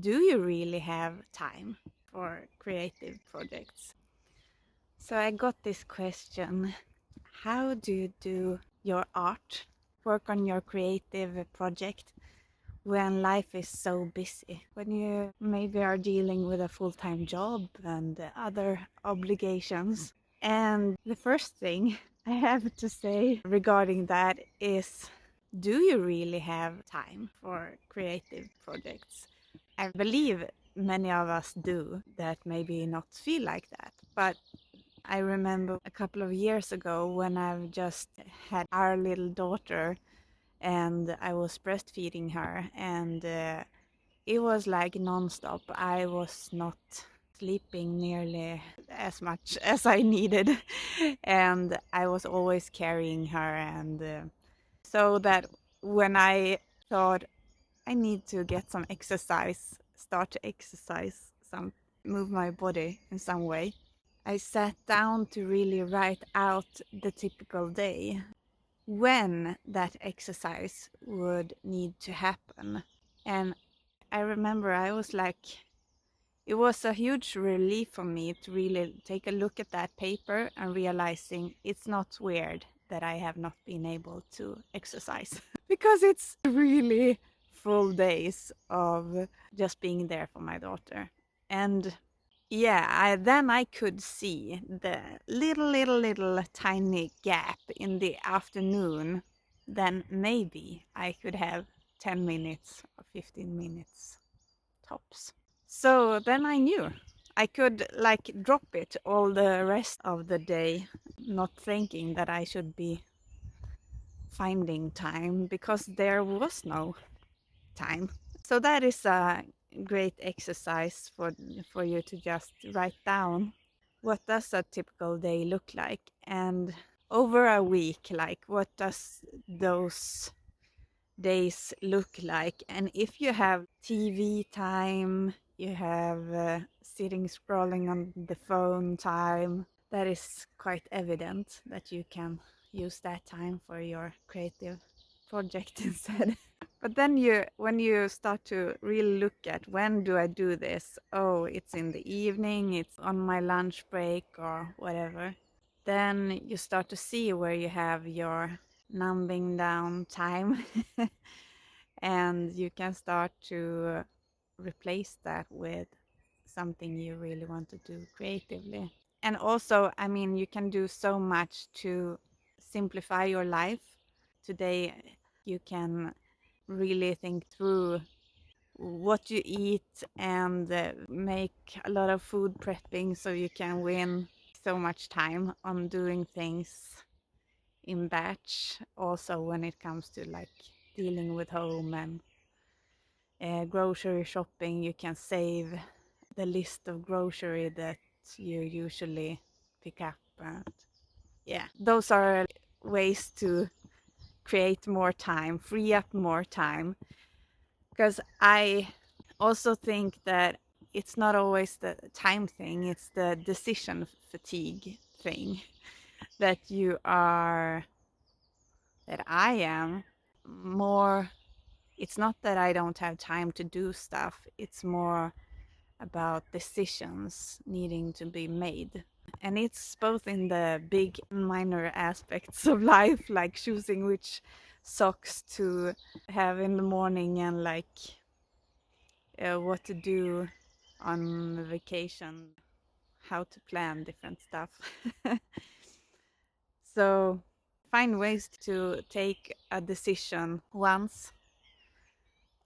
Do you really have time for creative projects? So I got this question. How do you do your art, work on your creative project when life is so busy? When you maybe are dealing with a full-time job and other obligations? And the first thing I have to say regarding that is, do you really have time for creative projects? I believe many of us do that maybe not feel like that. But I remember a couple of years ago when I've just had our little daughter and I was breastfeeding her, and it was like nonstop. I was not sleeping nearly as much as I needed, and I was always carrying her, and so that when I thought I need to get some exercise, start to exercise, move my body in some way, I sat down to really write out the typical day when that exercise would need to happen. And I remember I was like, it was a huge relief for me to really take a look at that paper and realizing it's not weird that I have not been able to exercise because it's really full days of just being there for my daughter. And yeah, then I could see the little tiny gap in the afternoon. Then maybe I could have 10 minutes or 15 minutes tops. So then I knew I could like drop it all the rest of the day, not thinking that I should be finding time because there was no time. So that is a great exercise for you to just write down what does a typical day look like, and over a week, like what does those days look like. And if you have TV time, you have sitting scrolling on the phone time, that is quite evident that you can use that time for your creative project instead. But then when you start to really look at when do I do this? Oh, it's in the evening, it's on my lunch break or whatever. Then you start to see where you have your numbing down time and you can start to replace that with something you really want to do creatively. And also, I mean, you can do so much to simplify your life. Today, you can really think through what you eat and make a lot of food prepping so you can win so much time on doing things in batch. Also, when it comes to like dealing with home and grocery shopping, you can save the list of grocery that you usually pick up. And yeah, those are ways to create more time, free up more time. Because I also think that it's not always the time thing, it's the decision fatigue thing that that I am more. It's not that I don't have time to do stuff, it's more about decisions needing to be made. And it's both in the big and minor aspects of life, like choosing which socks to have in the morning and like what to do on vacation, how to plan different stuff. So find ways to take a decision once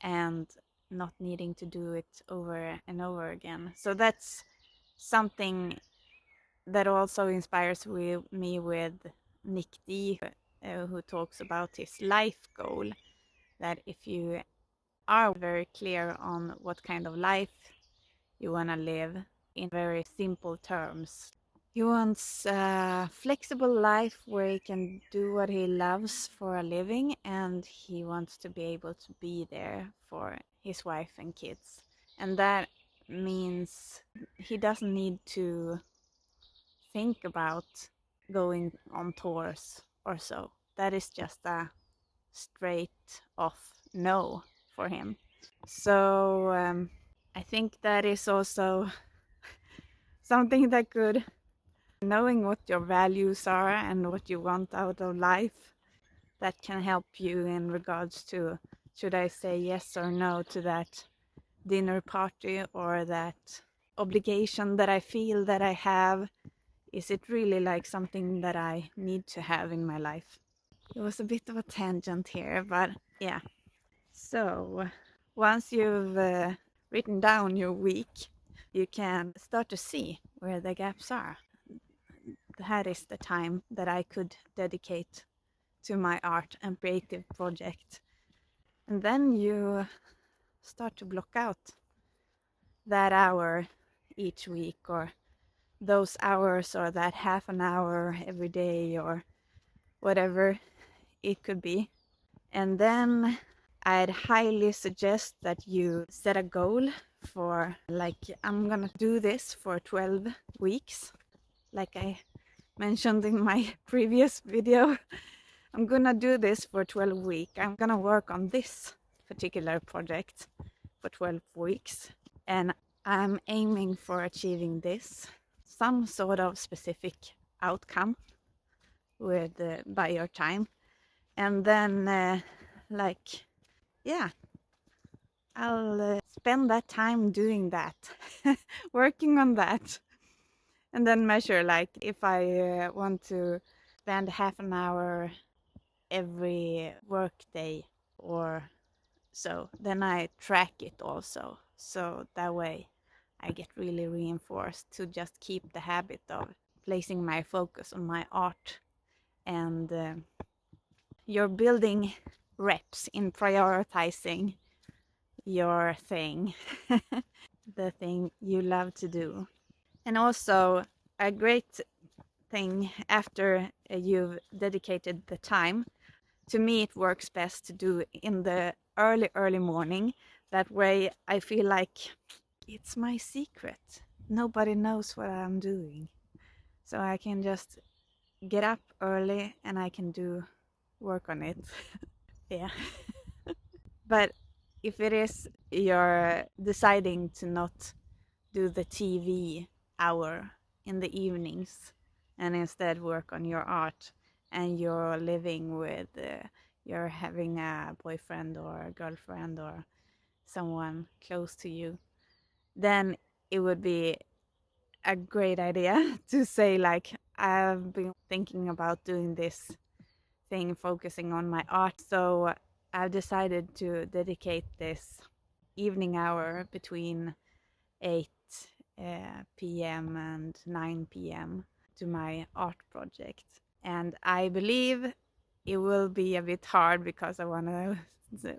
and not needing to do it over and over again. So that's something that also inspires me with Nic D, who talks about his life goal. That if you are very clear on what kind of life you want to live in very simple terms, he wants a flexible life where he can do what he loves for a living, and he wants to be able to be there for his wife and kids. And that means he doesn't need to think about going on tours or so. That is just a straight off no for him. So think that is also something that could, knowing what your values are and what you want out of life, that can help you in regards to, should I say yes or no to that dinner party or that obligation that I feel that I have? Is it really like something that I need to have in my life? It was a bit of a tangent here, but yeah. So once you've written down your week, you can start to see where the gaps are. That is the time that I could dedicate to my art and creative project. And then you start to block out that hour each week, or those hours, or that half an hour every day, or whatever it could be. And then I'd highly suggest that you set a goal for, like, I'm gonna do this for 12 weeks, like I mentioned in my previous video. I'm gonna do this for 12 weeks. I'm gonna work on this particular project for 12 weeks, and I'm aiming for achieving this, some sort of specific outcome with by your time. And then like, yeah, I'll spend that time doing that, working on that, and then measure, like, if I want to spend half an hour every work day or so, then I track it also, so that way I get really reinforced to just keep the habit of placing my focus on my art. And you're building reps in prioritizing your thing, the thing you love to do. And also, a great thing after you've dedicated the time, to me it works best to do in the early morning. That way I feel like it's my secret. Nobody knows what I'm doing. So I can just get up early and I can do work on it. Yeah. But if it is you're deciding to not do the TV hour in the evenings and instead work on your art, and you're living with, you're having a boyfriend or a girlfriend or someone close to you, then it would be a great idea to say, like, I've been thinking about doing this thing, focusing on my art, so I've decided to dedicate this evening hour between 8 p.m. and 9 p.m. to my art project. And I believe it will be a bit hard because I want to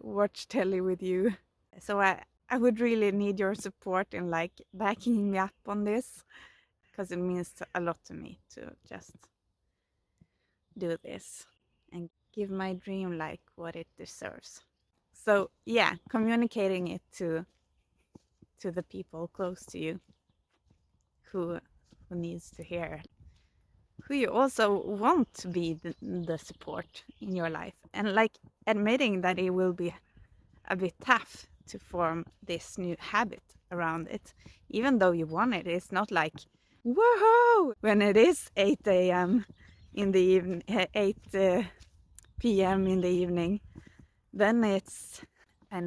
watch telly with you. So I would really need your support in, like, backing me up on this, because it means a lot to me to just do this and give my dream like what it deserves. So yeah, communicating it to the people close to you who needs to hear, who you also want to be the support in your life, and, like, admitting that it will be a bit tough to form this new habit around it, even though you want it. It's not like woohoo when it is 8 a.m. in the evening, 8 p.m. in the evening. Then it's, I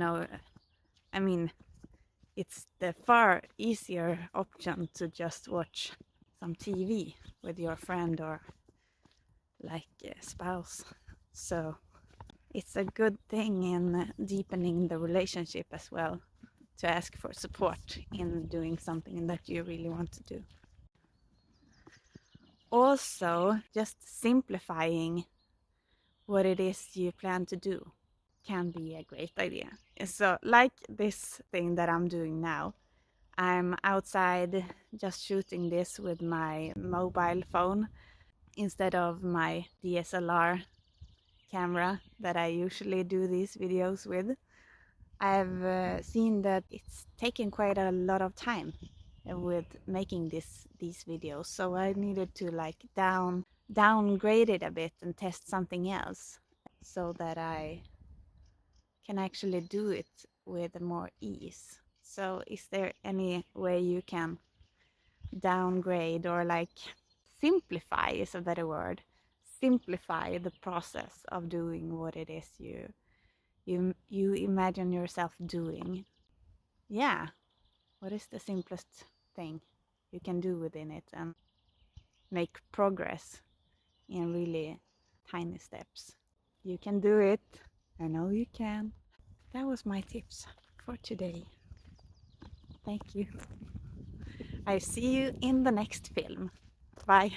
mean, it's the far easier option to just watch some TV with your friend or, like, a spouse. So it's a good thing in deepening the relationship as well, to ask for support in doing something that you really want to do. Also, just simplifying what it is you plan to do can be a great idea. So, like this thing that I'm doing now, I'm outside just shooting this with my mobile phone instead of my DSLR camera that I usually do these videos with. I've seen that it's taken quite a lot of time with making these videos, so I needed to, like, downgrade it a bit and test something else so that I can actually do it with more ease. So is there any way you can downgrade or like simplify is a better word, simplify the process of doing what it is you imagine yourself doing? Yeah, what is the simplest thing you can do within it and make progress in really tiny steps? You can do it. I know you can. That was my tips for today. Thank you. I see you in the next film. Bye.